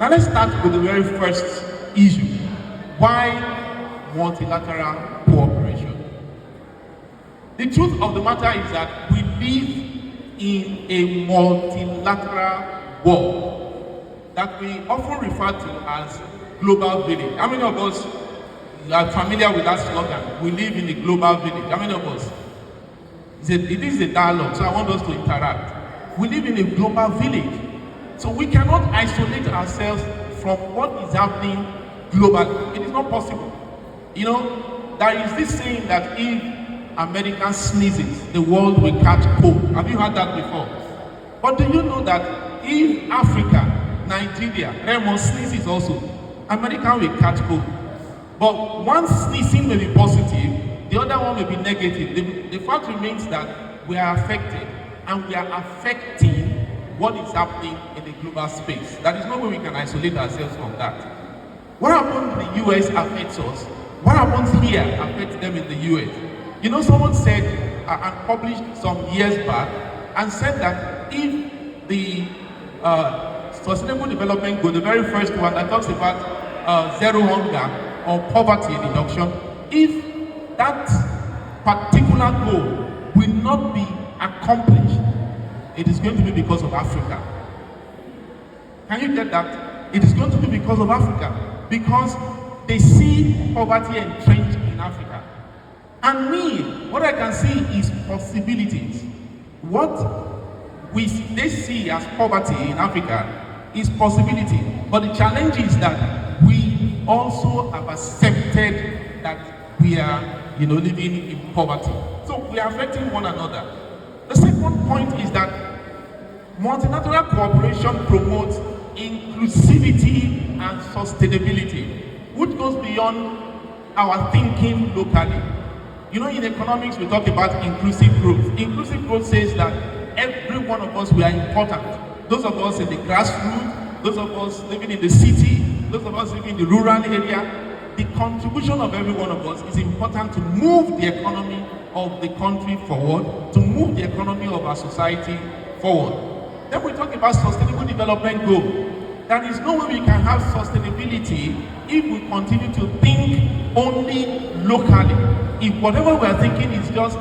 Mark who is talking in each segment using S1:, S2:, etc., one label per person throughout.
S1: Now let's start with the very first issue. Why multilateral cooperation? The truth of the matter is that we live in a multilateral world that we often refer to as global village. How many of us are familiar with that slogan? We live in a global village. How many of us? It is a dialogue, so I want us to interact. We live in a global village. So we cannot isolate ourselves from what is happening globally. It is not possible. You know, there is this saying that if America sneezes, the world will catch cold. Have you heard that before? But do you know that if Africa, Nigeria, Remo sneezes also, America will catch cold? But one sneezing may be positive, the other one may be negative. The fact remains that we are affected, and we are affecting what is happening in the global space. There is no way we can isolate ourselves from that. What happens in the US affects us. What happens here affects them in the US. You know, someone said, and published some years back, and said that if the Sustainable Development Goal, the very first one that talks about zero hunger or poverty reduction, if that particular goal will not be accomplished, it is going to be because of Africa. Can you get that? It is going to be because of Africa. Because they see poverty entrenched in Africa. And me, what I can see is possibilities. What they see as poverty in Africa is possibility. But the challenge is that we also have accepted that we are, living in poverty. So we are affecting one another. The second point is that multilateral cooperation promotes inclusivity and sustainability, which goes beyond our thinking locally. You know, in economics, we talk about inclusive growth. Inclusive growth says that every one of us, we are important. Those of us in the grassroots, those of us living in the city, those of us living in the rural area, the contribution of every one of us is important to move the economy of the country forward, to move the economy of our society forward. Then we talk about Sustainable Development Goal. There is no way we can have sustainability if we continue to think only locally. If whatever we are thinking is just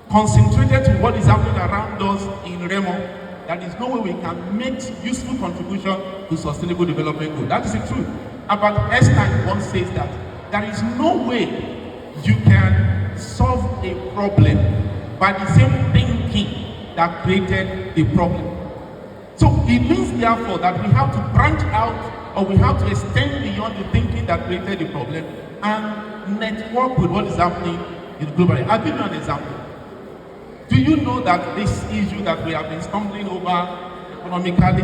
S1: concentrated to what is happening around us in Remo, there is no way we can make useful contribution to Sustainable Development Goal. That is the truth. Albert Einstein once says that there is no way you can solve a problem by the same thinking that created the problem. So it means therefore that we have to branch out, or we have to extend beyond the thinking that created the problem and network with what is happening in the global. I'll give you an example. Do you know that this issue that we have been stumbling over economically,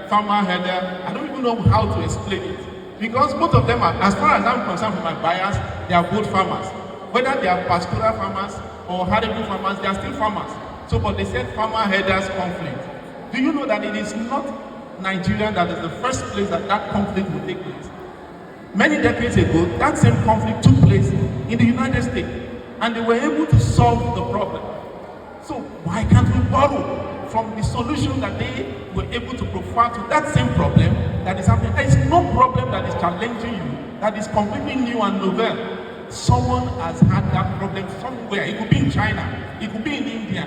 S1: farmer header, I don't even know how to explain it. Because both of them are, as far as I'm concerned from my bias, they are both farmers. Whether they are pastoral farmers or arable farmers, they are still farmers. So, but they said farmer headers conflict. Do you know that it is not Nigeria that is the first place that conflict will take place? Many decades ago, that same conflict took place in the United States, and they were able to solve the problem. So why can't we borrow from the solution that they were able to provide to that same problem that is happening? There is no problem that is challenging you that is completely new and novel. Someone has had that problem somewhere. It could be in China, it could be in India.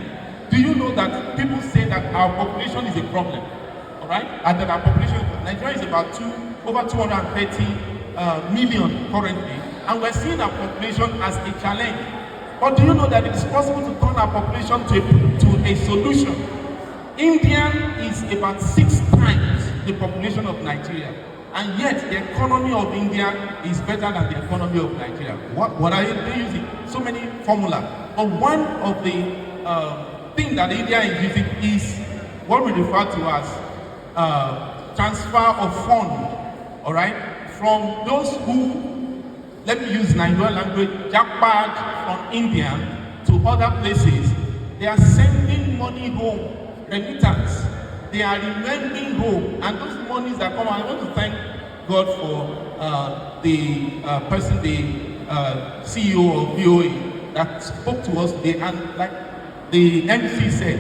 S1: Do you know that people say that our population is a problem? All right, and that our population, Nigeria is about over 230 million currently, and we're seeing our population as a challenge. But do you know that it is possible to turn our population to a solution? India is about 6 times the population of Nigeria, and yet the economy of India is better than the economy of Nigeria. What are they using? So many formula. But one of the things that India is using is what we refer to as transfer of funds, all right, from those who, let me use Nigerian language, jackpot from India to other places. They are sending money home, remittance. They are remaining home, and those monies that come, I want to thank God for the person, the CEO of VOA that spoke to us today, and like the MC said,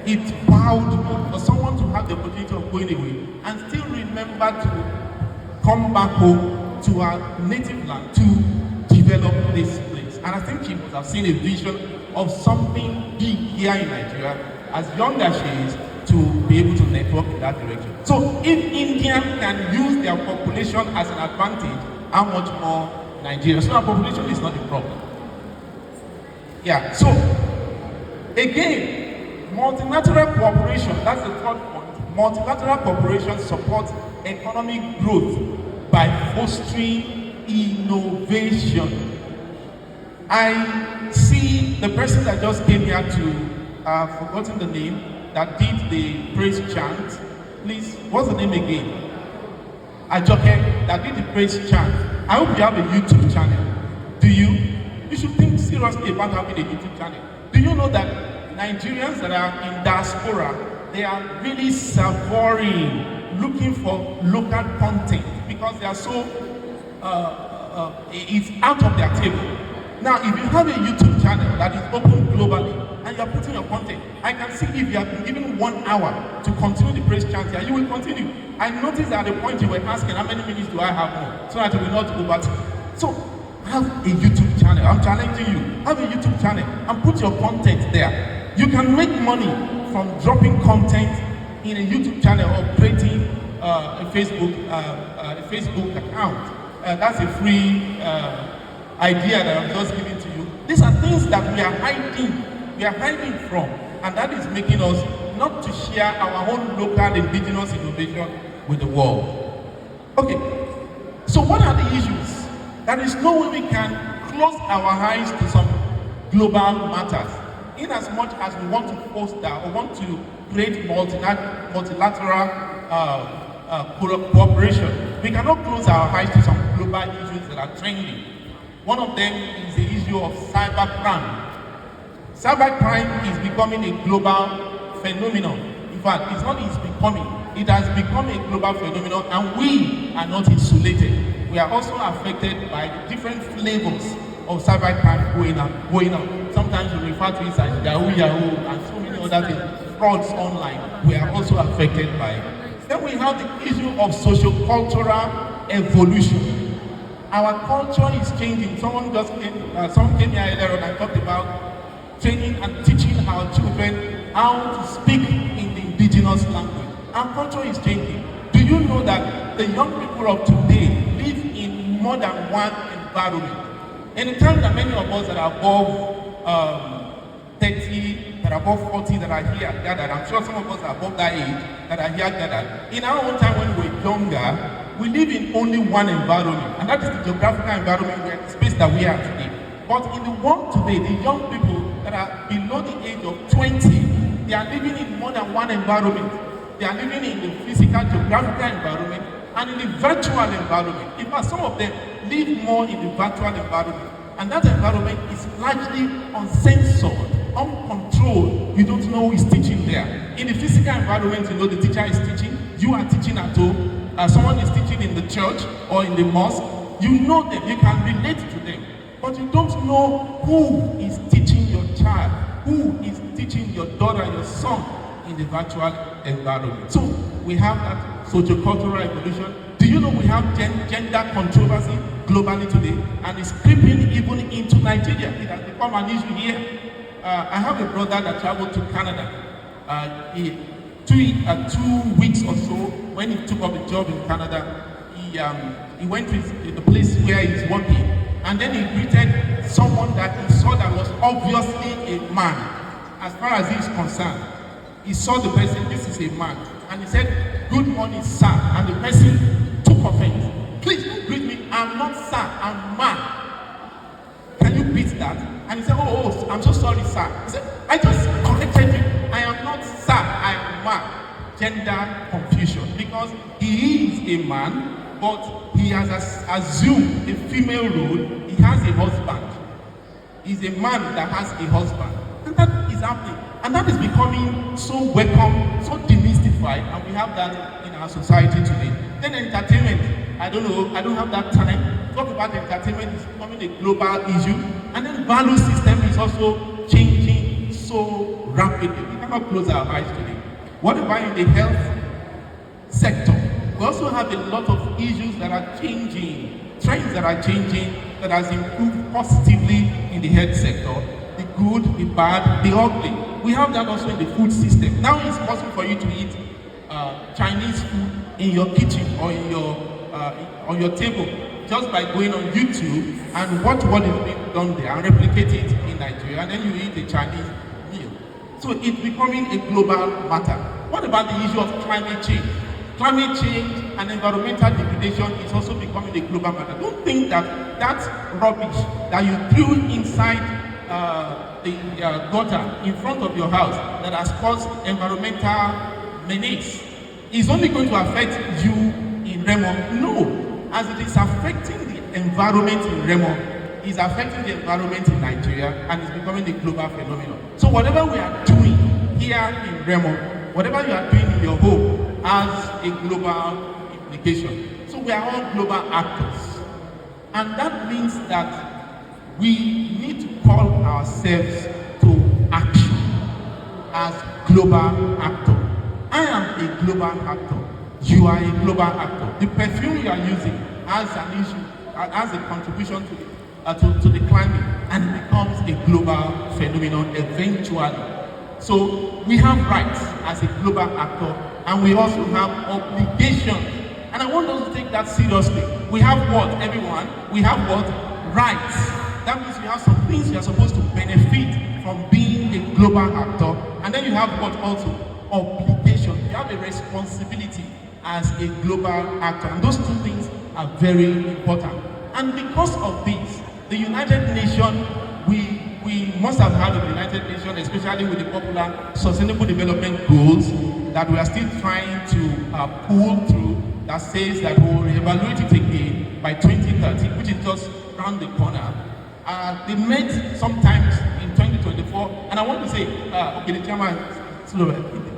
S1: it bowed me for someone to have the never to come back home to our native land to develop this place. And I think she must have seen a vision of something big here in Nigeria, as young as she is, to be able to network in that direction. So if India can use their population as an advantage, how much more Nigeria? So our population is not a problem. Yeah, so again, multilateral cooperation, that's the third point. Multilateral cooperation supports economic growth by fostering innovation. I see the person that just came here to, I've forgotten the name, that did the praise chant. Please, what's the name again? Ajoke, that did the praise chant. I hope you have a YouTube channel. Do you? You should think seriously about having a YouTube channel. Do you know that Nigerians that are in diaspora, they are really savoring, looking for local content because they are so, it's out of their table. Now, if you have a YouTube channel that is open globally and you are putting your content, I can see if you have been given 1 hour to continue the praise chant here, you will continue. I noticed that at the point you were asking, how many minutes do I have more? So that you will not over. So, have a YouTube channel. I'm challenging you. Have a YouTube channel and put your content there. You can make money from dropping content in a YouTube channel or creating a Facebook account. That's a free idea that I'm just giving to you. These are things that we are hiding from, and that is making us not to share our own local indigenous innovation with the world. Okay, so what are the issues? There is no way we can close our eyes to some global matters. In as much as we want to foster or want to create multilateral cooperation, we cannot close our eyes to some global issues that are trending. One of them is the issue of cybercrime. Cybercrime is becoming a global phenomenon. In fact, it's becoming. It has become a global phenomenon, and we are not insulated. We are also affected by the different flavors of cybercrime going on. Sometimes we refer to it as Yahoo, and so many other things, frauds online. We are also affected by it. Then we have the issue of socio-cultural evolution. Our culture is changing. Someone came here earlier on and talked about training and teaching our children how to speak in the indigenous language. Our culture is changing. Do you know that the young people of today live in more than one environment? Anytime that many of us that are above 30, that are above 40, that are here gathered, I'm sure some of us are above that age, that are here gathered. In our own time when we were younger, we live in only one environment, and that is the geographical environment, where the space that we are today. But in the world today, the young people that are below the age of 20, they are living in more than one environment. They are living in the physical, geographical environment and in the virtual environment. In fact, some of them live more in the virtual environment. And that environment is largely uncensored, uncontrolled. You don't know who is teaching there. In the physical environment, you know the teacher is teaching. You are teaching at home. Someone is teaching in the church or in the mosque. You know them. You can relate to them. But you don't know who is teaching your child, who is teaching your daughter, your son in the virtual environment. So we have that socio-cultural evolution. Do you know we have gender controversy globally today? And it's creeping even into Nigeria. It has become an issue here. I have a brother that traveled to Canada. 2 weeks or so, when he took up a job in Canada, he went to the place where he's working, and then he greeted someone that he saw that was obviously a man. As far as he is concerned, he saw the person, this is a man, and he said, "Good morning, sir," and the person took offense. "Please don't greet me, I'm not sir, I'm man. Can you beat that?" And he said, oh, I'm so sorry, sir. He said, "I just corrected you. I am not sir, I am man." Gender confusion, because he is a man, but he has assumed a female role. He has a husband. He's a man that has a husband. And that is happening. And that is becoming so welcome, so demystified, and we have that in our society today. Then entertainment, I don't have that time. Talk about entertainment is becoming a global issue. And then value system is also changing so rapidly. We cannot close our eyes today. What about in the health sector? We also have a lot of issues that are changing, trends that are changing, that has improved positively in the health sector. The good, the bad, the ugly. We have that also in the food system. Now it's possible for you to eat Chinese food in your kitchen or in your on your table just by going on YouTube and watch what is being done there and replicate it in Nigeria, and then you eat a Chinese meal. So it's becoming a global matter. What about the issue of climate change? Climate change and environmental degradation is also becoming a global matter. Don't think that that rubbish that you threw inside the gutter in front of your house that has caused environmental menace is only going to affect you in Remo. No, as it is affecting the environment in Remo, it's affecting the environment in Nigeria, and it's becoming a global phenomenon. So whatever we are doing here in Remo, whatever you are doing in your home, has a global implication. So we are all global actors. And that means that we need to call ourselves to action as global actor. I am a global actor. You are a global actor. The perfume you are using has an issue, has a contribution to the climate, and it becomes a global phenomenon eventually. So we have rights as a global actor, and we also have obligations. And I want us to take that seriously. We have what, everyone? We have what? Rights. That means you have some things you are supposed to benefit from being a global actor. And then you have what also? Obligation. You have a responsibility as a global actor. And those two things are very important. And because of this, the United Nations, we must have heard of the United Nations, especially with the popular Sustainable Development Goals that we are still trying to pull through, that says that we will evaluate it again by 2030, which is just around the corner. They met sometimes in 2024, and I want to say, okay, the chairman,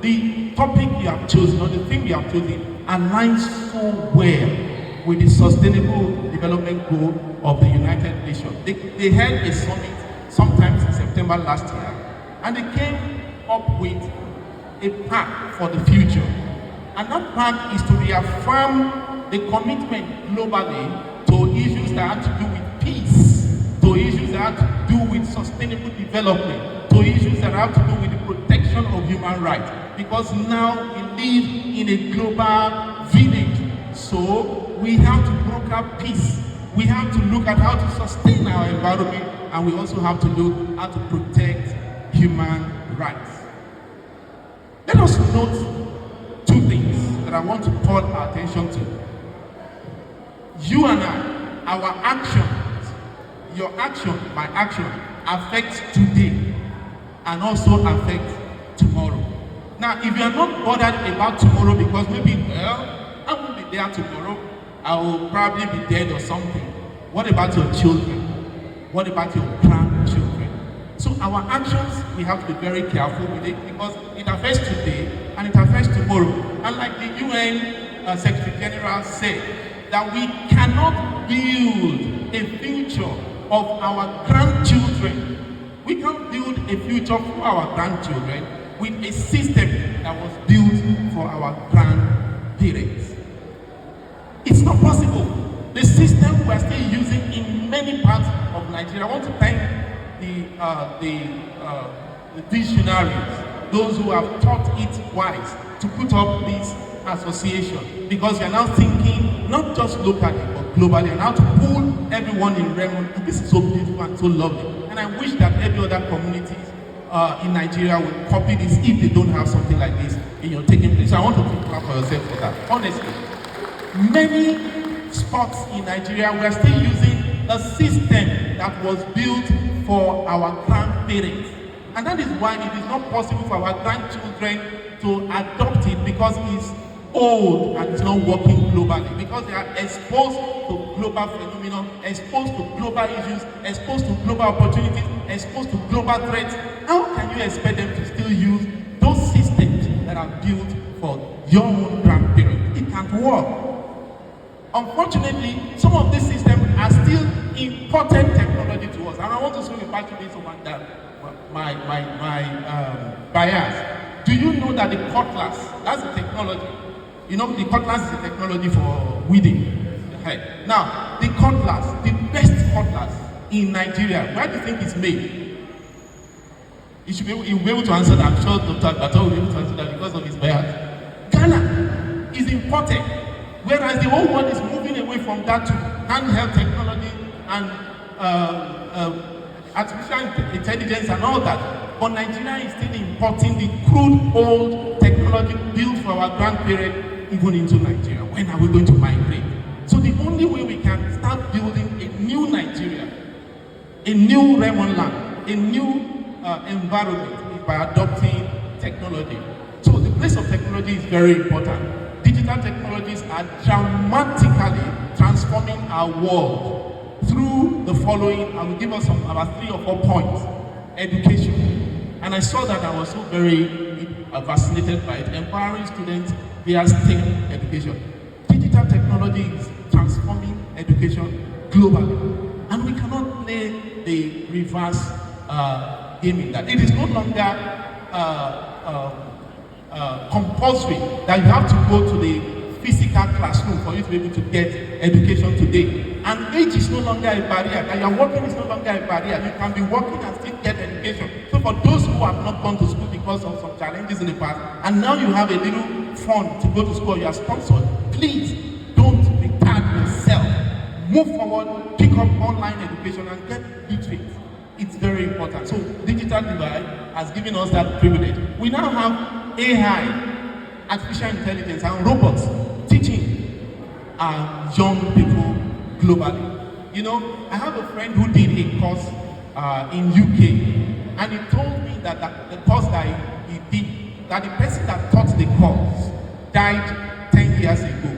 S1: the topic you have chosen, or the thing you have chosen, aligns so well with the Sustainable Development Goal of the United Nations. They held a summit sometimes in September last year, and they came up with a pact for the future. And that pact is to reaffirm the commitment globally to issues that have to do with peace, to issues that have to do with sustainable development, to issues that have to do with the protection of human rights. Because now we live in a global village, so we have to broker peace. We have to look at how to sustain our environment, and we also have to look how to protect human rights. Let us note two things that I want to call our attention to. You and I, our actions, your action, my action, affects today and also affects tomorrow. Now, if you are not bothered about tomorrow because maybe, well, I won't be there tomorrow, I will probably be dead or something. What about your children? What about your grandchildren? So our actions, we have to be very careful with it because it affects today and it affects tomorrow. And like the UN Secretary General said, that we cannot build a future of our grandchildren. We can't build a future for our grandchildren with a system that was built for our grandparents. It's not possible. The system we're still using in many parts of Nigeria. I want to thank the visionaries, those who have taught it wise to put up this association, because you're now thinking not just locally but globally, and how to pull everyone in Remo. This is so beautiful and so lovely, and I wish that every other communities in Nigeria would copy this if they don't have something like this in your taking place. So I want to clap for yourself for that. Honestly, many spots in Nigeria, we are still using a system that was built for our grandparents. And that is why it is not possible for our grandchildren to adopt it, because it's old and it's not working globally, because they are exposed to global phenomena, exposed to global issues, exposed to global opportunities, exposed to global threats. How can you expect them to still use those systems that are built for your own grandparents? It can't work. Unfortunately, some of these systems are still imported technology to us. And I want to swing it back to this one, that my bias. Do you know that the cutlass, that's the technology, You know, the cutlass is a technology for weeding. Right. Now, the cutlass, the best cutlass in Nigeria, where do you think it's made? You'll be able to answer that. I'm sure Dr. Bato will be able to answer that because of his bias. Ghana is imported, whereas the whole world is moving away from that to handheld technology and artificial intelligence and all that. But Nigeria is still importing the crude old technology built for our grandparents even into Nigeria. When are we going to migrate? So the only way we can start building a new Nigeria, a new Remo land, a new environment is by adopting technology. So the place of technology is very important. Digital technologies are dramatically transforming our world through the following. I will give us about 3 or 4 points. Education. And I saw that I was so very fascinated by it. Empowering students via STEM education. Digital technology is transforming education globally. And we cannot play the reverse game in that. It is no longer compulsory that you have to go to the physical classroom for you to be able to get education today. And age is no longer a barrier. That you're working is no longer a barrier. You can be working and still get education. So for those who have not gone to school because of some challenges in the past, and now you have a little fund to go to school, you are sponsored, please don't retard yourself. Move forward, pick up online education and get literate. It's very important. So digital divide has given us that privilege. We now have AI, artificial intelligence, and robots teaching young people globally. You know, I have a friend who did a course in UK, and he told me that the course that he did, that the person that taught the course died 10 years ago.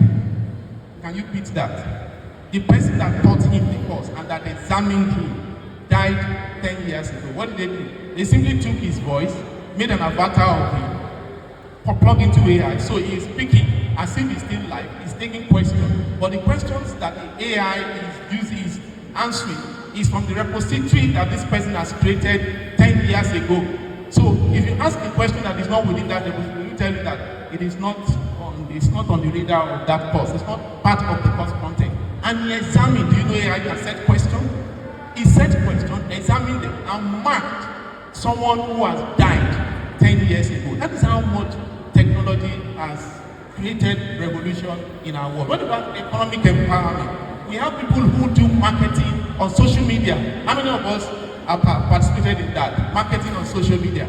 S1: Can you beat that? The person that taught him the course and that examined him died 10 years ago. What did they do? They simply took his voice, made an avatar of him, plugged into AI. So he is speaking as if he's still live. He's taking questions. But the questions that the AI is answering is from the repository that this person has created 10 years ago. So if you ask a question that is not within that repository, we will tell you that it is not on the radar of that course. It's not part of the course content. And he examined, do you know AI can set questions? He set questions, examined them, and marked someone who has died 10 years ago. That is how much technology has created revolution in our world. What about economic empowerment? We have people who do marketing on social media. How many of us have participated in that? Marketing on social media.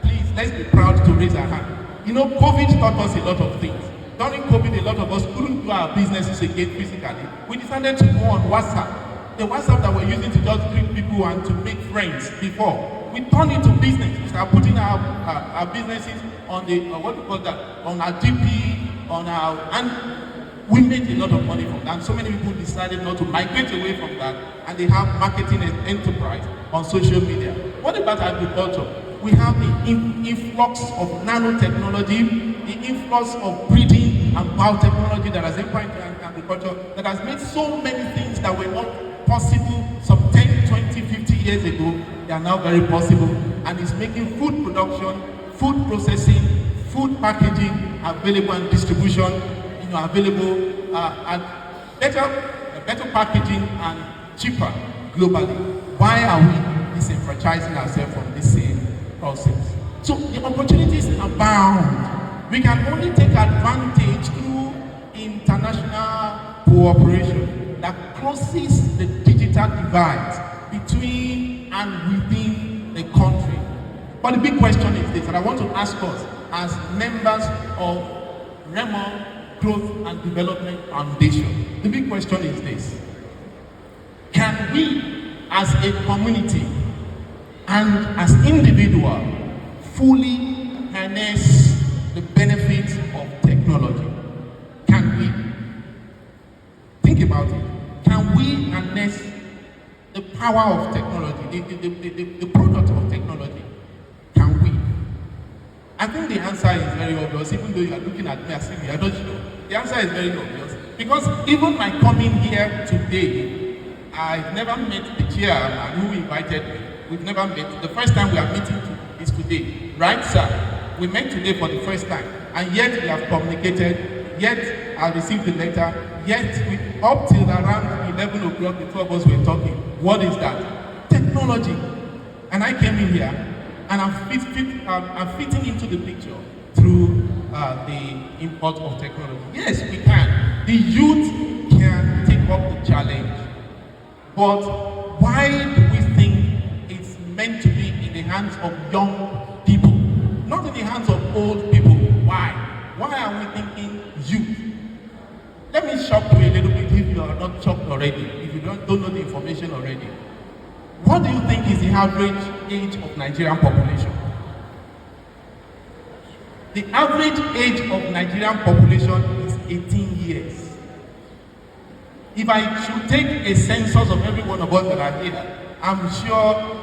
S1: Please, let's be proud to raise our hand. You know, COVID taught us a lot of things. During COVID, a lot of us couldn't do our businesses again physically. We decided to go on WhatsApp. The WhatsApp that we're using to just greet people and to make friends before. We turned into business. We started putting our businesses on the, what do you call that? On our GP, on our, and we made a lot of money from that. And so many people decided not to migrate away from that, and they have marketing and enterprise on social media. What about agriculture? We have the influx of nanotechnology, the influx of breeding and biotechnology that has empowered agriculture, that has made so many things that were not possible some 10, 20, 50 years ago. They are now very possible, and it's making food production, food processing, food packaging available and distribution, available at better packaging and cheaper globally. Why are we disenfranchising ourselves from this same process? So the opportunities abound. We can only take advantage through international cooperation that crosses the digital divide between and within the country. But the big question is this, and I want to ask us as members of Remo Growth and Development Foundation. The big question is this: can we, as a community and as individuals, fully harness the benefits of technology? Can we? Think about it. Can we harness the power of technology, the product of technology? Can we? I think the answer is very obvious, even though you are looking at me as if you are not sure. The answer is very obvious. Because even my coming here today, I've never met the chairman who invited me. We've never met. The first time we are meeting is today. Right, sir? We met today for the first time. And yet we have communicated, yet I received the letter, yet up till around 11 o'clock, the two of us were talking. What is that? Technology. And I came in here, and I'm fitting into the picture through the import of technology. Yes, we can. The youth can take up the challenge. But why do we think it's meant to be in the hands of young people, not in the hands of old people? Why? Why are we thinking youth? Let me shock you a little bit if you are not shocked already, if you don't know the information already. What do you think is the average age of Nigerian population? The average age of Nigerian population is 18 years. If I should take a census of every one of us that are here, I'm sure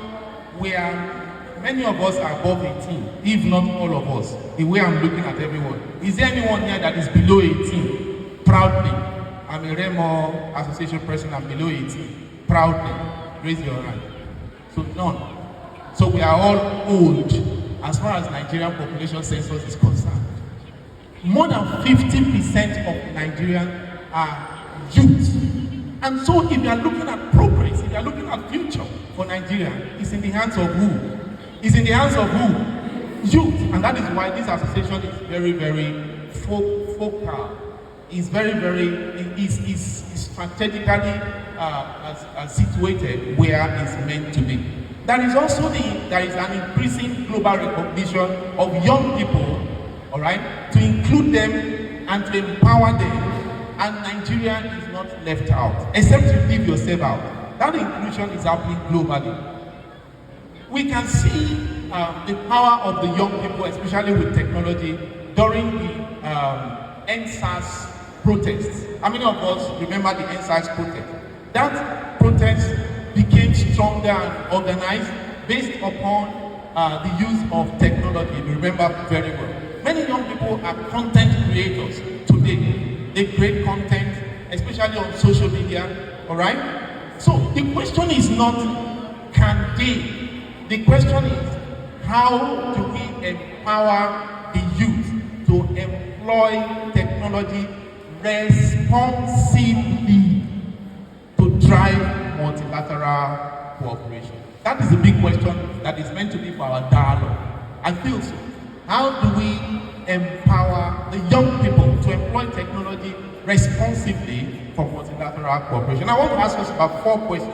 S1: many of us are above 18, if not all of us, the way I'm looking at everyone. Is there anyone here that is below 18? Proudly. I'm a Remo Association president, I'm below 18. Proudly. Raise your hand. So none. So we are all old as far as Nigerian population census is concerned. More than 50% of Nigerians are youth. And so if you are looking at progress, if you are looking at future for Nigeria, it's in the hands of who? It's in the hands of who? Youth. And that is why this association is very, very focal. It's very, is strategically situated where it's meant to be. There is also there is an increasing global recognition of young people, all right, to include them and to empower them. And Nigeria is not left out, except you leave yourself out. That inclusion is happening globally. We can see the power of the young people, especially with technology, during the NSAS protests. How many of us remember the NSAS protest? That protest became stronger and organized based upon the use of technology. We remember very well. Many young people are content creators today. They create content, especially on social media, all right? So the question is not, can they? The question is, how do we empower the youth to employ technology responsibly to drive multilateral cooperation? That is the big question that is meant to be for our dialogue. I feel so. How do we empower the young people to employ technology responsibly for multilateral cooperation? I want to ask us about 4 questions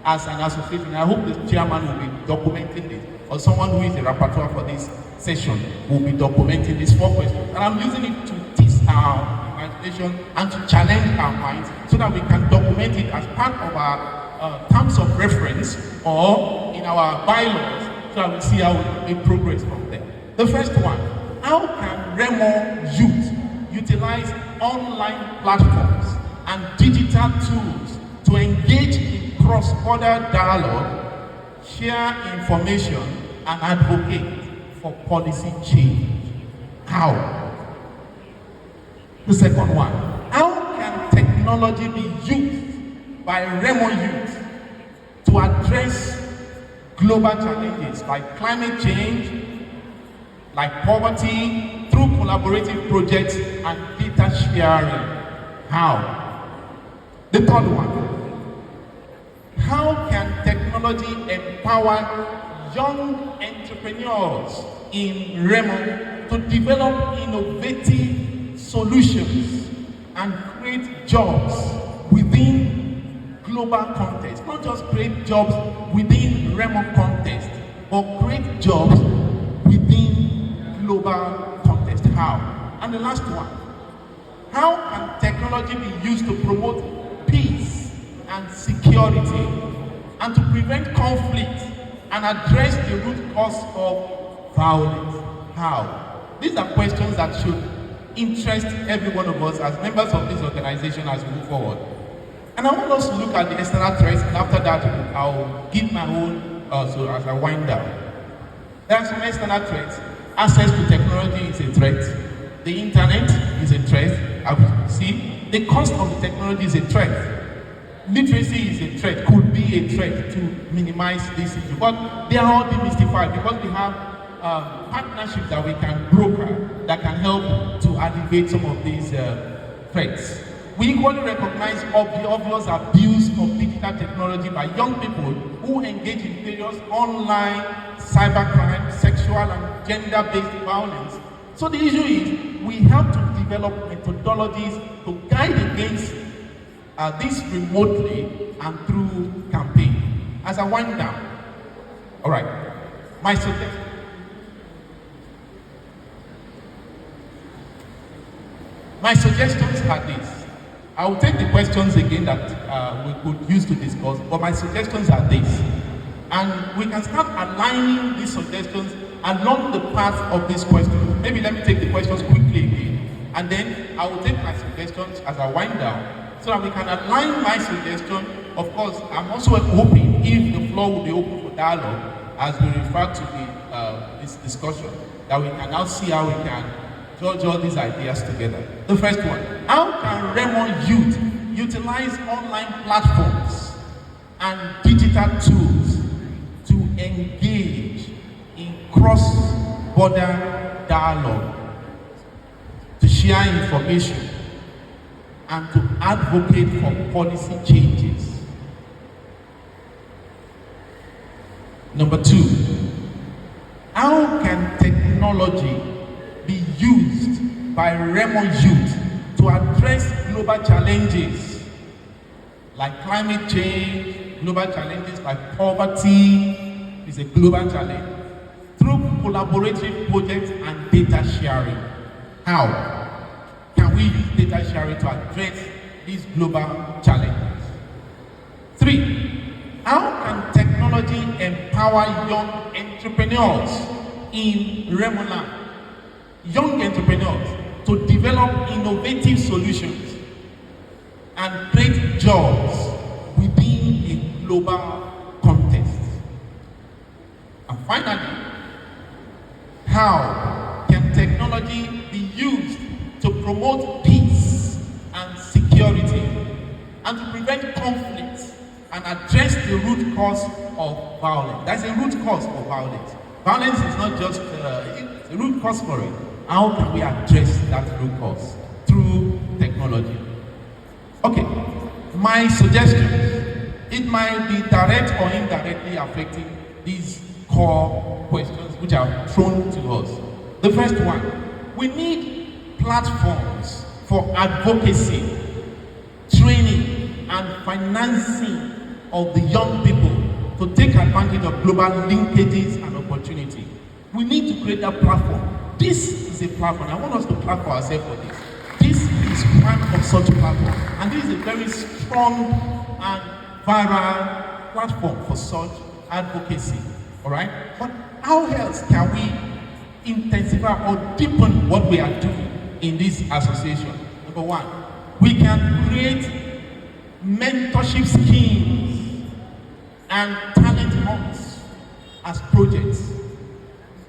S1: as an association. I hope the chairman will be documenting this, or someone who is a rapporteur for this session will be documenting these 4 questions. And I'm using it to tease our imagination and to challenge our minds so that we can document it as part of our terms of reference or in our bylaws, so that we see how we make progress from there. The first one, how can Remo youth utilize online platforms and digital tools to engage in cross-border dialogue, share information, and advocate for policy change? How? The second one, how can technology be used by Remo youth to address global challenges like climate change, like poverty, through collaborative projects and data sharing? How? The third one, how can technology empower young entrepreneurs in Remo to develop innovative solutions and create jobs within global context? Not just create jobs within Remo context, but create jobs within global context. How? And the last one, how can technology be used to promote peace and security and to prevent conflict and address the root cause of violence? How? These are questions that should interest every one of us as members of this organization as we move forward. And I want us to look at the external threats, and after that I'll give my own so as I wind down. There are some external threats. Access to technology is a threat. The internet is a threat. I would see the cost of the technology is a threat. Literacy is a threat, could be a threat to minimize this issue. But they are all demystified because we have partnerships that we can broker that can help to alleviate some of these threats. We equally recognize the obvious abuse of digital technology by young people who engage in various online cybercrime, sexual and gender-based violence. So the issue is, we have to develop methodologies to guide against this remotely and through campaign. As I wind down, all right, my suggestions are these. I will take the questions again that we could use to discuss, but my suggestions are these. And we can start aligning these suggestions along the path of these questions. Maybe let me take the questions quickly again, and then I will take my suggestions as I wind down, so that we can align my suggestion. Of course, I'm also hoping if the floor will be open for dialogue, as we refer to this discussion, that we can now see how we can judge all these ideas together. The first one, how can Remo youth utilize online platforms and digital tools to engage in cross-border dialogue, to share information, and to advocate for policy changes? Number two, how can technology be used by Remo youth to address global challenges like climate change, global challenges like poverty is a global challenge, through collaborative projects and data sharing? How can we use data sharing to address these global challenges? Three, how can technology empower young entrepreneurs in Remo land? Young entrepreneurs to develop innovative solutions and create jobs within a global context. And finally, how can technology be used to promote peace and security and to prevent conflicts and address the root cause of violence? There's a root cause for violence. Violence is not just it's a root cause for it. How can we address that root cause? Through technology. Okay, my suggestions, it might be direct or indirectly affecting these core questions which are thrown to us. The first one, we need platforms for advocacy, training, and financing of the young people to take advantage of global linkages and opportunity. We need to create that platform. This is a platform. I want us to clap for ourselves for this. This is one of such platform, and this is a very strong and viral platform for such advocacy. All right? But how else can we intensify or deepen what we are doing in this association? Number one, we can create mentorship schemes and talent hunts as projects.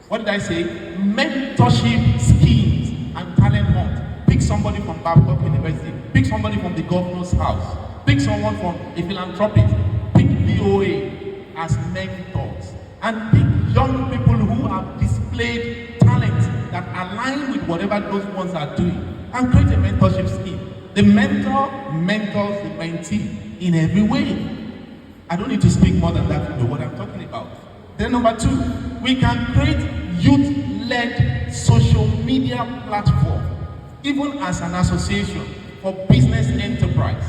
S1: What did I say? Mentorship schemes and talent hunt. Pick somebody from Babcock University, pick somebody from the governor's house, pick someone from a philanthropist, pick VOA as mentors, and pick young people who have displayed talent that align with whatever those ones are doing, and create a mentorship scheme. The mentor mentors the mentee in every way. I don't need to speak more than that to know what I'm talking about. Then number two, we can create youth-led social media platform, even as an association for business enterprise.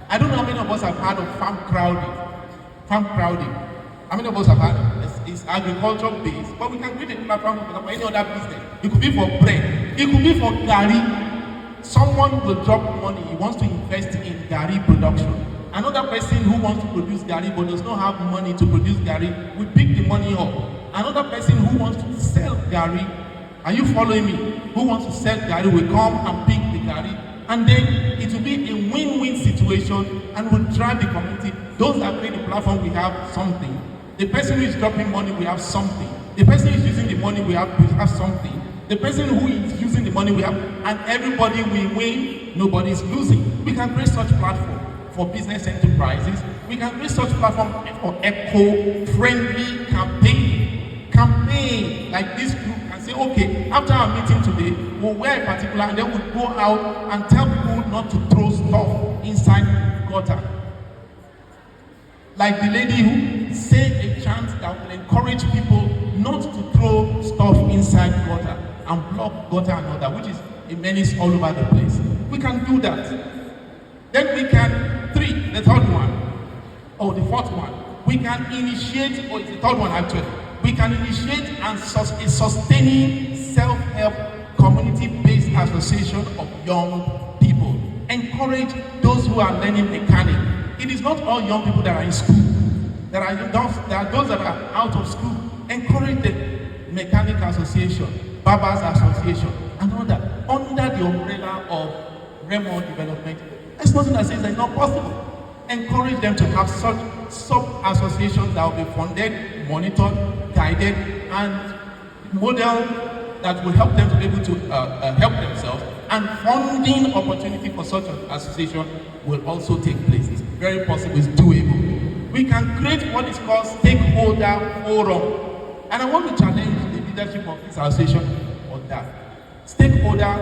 S1: I don't know how many of us have heard of farm crowding. Farm crowding. How many of us have heard of it? It's agriculture based, but we can create a platform for any other business. It could be for bread. It could be for gari. Someone will drop money. He wants to invest in gari production. Another person who wants to produce gari but does not have money to produce gari will pick the money up. Another person who wants to sell gari, are you following me? Who wants to sell gari will come and pick the gari, and then it will be a win-win situation and will drive the community. Those that create the platform will have something. The person who is dropping money will have something. The person who is using the money will have something. The person who is using the money will have, and everybody will win. Nobody is losing. We can create such platform for business enterprises. We can create such platform for eco-friendly campaign campaign like this group and say, okay, after our meeting today, we'll wear a particular, and then we'll go out and tell people not to throw stuff inside gutter. Like the lady who said a chant that will encourage people not to throw stuff inside gutter and block gutter and all that, which is a menace all over the place. We can do that. Then we can, the third one, or the fourth one, we can initiate, or it's the third one actually, we can initiate a sustaining self-help community-based association of young people. Encourage those who are learning mechanic. It is not all young people that are in school. There are those that are out of school. Encourage the mechanic association, barbers association, and all that under the umbrella of Remo development. There's nothing that says that it's not possible. Encourage them to have such sub-associations that will be funded, monitored, guided, and model that will help them to be able to help themselves. And funding opportunity for such an association will also take place. It's very possible, it's doable. We can create what is called stakeholder forum. And I want to challenge the leadership of this association on that. Stakeholder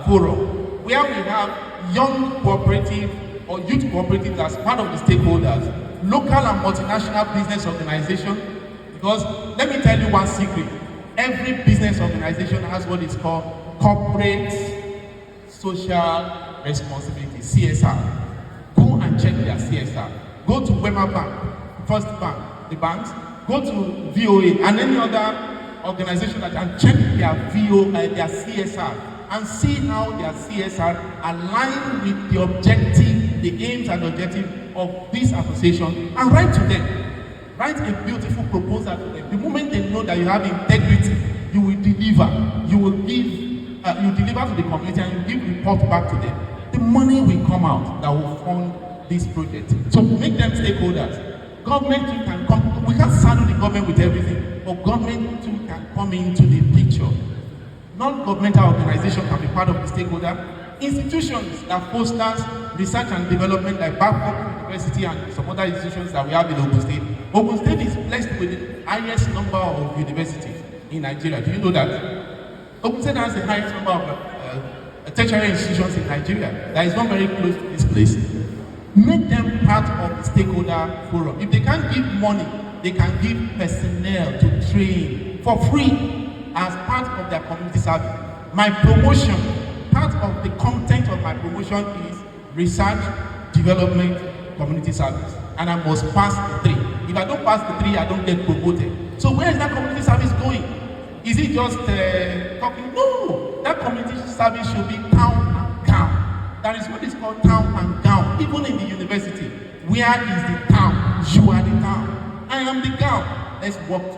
S1: forum, where we have young cooperative or youth cooperatives as part of the stakeholders, local and multinational business organizations, because let me tell you one secret. Every business organization has what is called corporate social responsibility, CSR. Go and check their CSR. Go to Wema Bank, First Bank, the banks, go to VOA and any other organization that can check their CSR and see how their CSR align with the objective, the aims and objectives of this association, and write to them. Write a beautiful proposal to them. The moment they know that you have integrity, you will deliver. You will give, you deliver to the community and you give report back to them. The money will come out that will fund this project. So make them stakeholders. Government too can come. We can't saddle the government with everything, but government too can come into the picture. Non-governmental organizations can be part of the stakeholder. Institutions that fosters research and development like Babcock University and some other institutions that we have in Ogun State. Ogun State is blessed with the highest number of universities in Nigeria. Do you know that? Ogun State has the highest number of tertiary institutions in Nigeria. That is not very close to this place. Make them part of the stakeholder forum. If they can't give money, they can give personnel to train for free as part of their community service. My promotion, part of the content of my promotion is research, development, community service. And I must pass the 3. If I don't pass the 3, I don't get promoted. So where is that community service going? Is it just talking? No! That community service should be town and gown. That is what is called town and gown. Even in the university, where is the town? You are the town. I am the gown. Let's work together.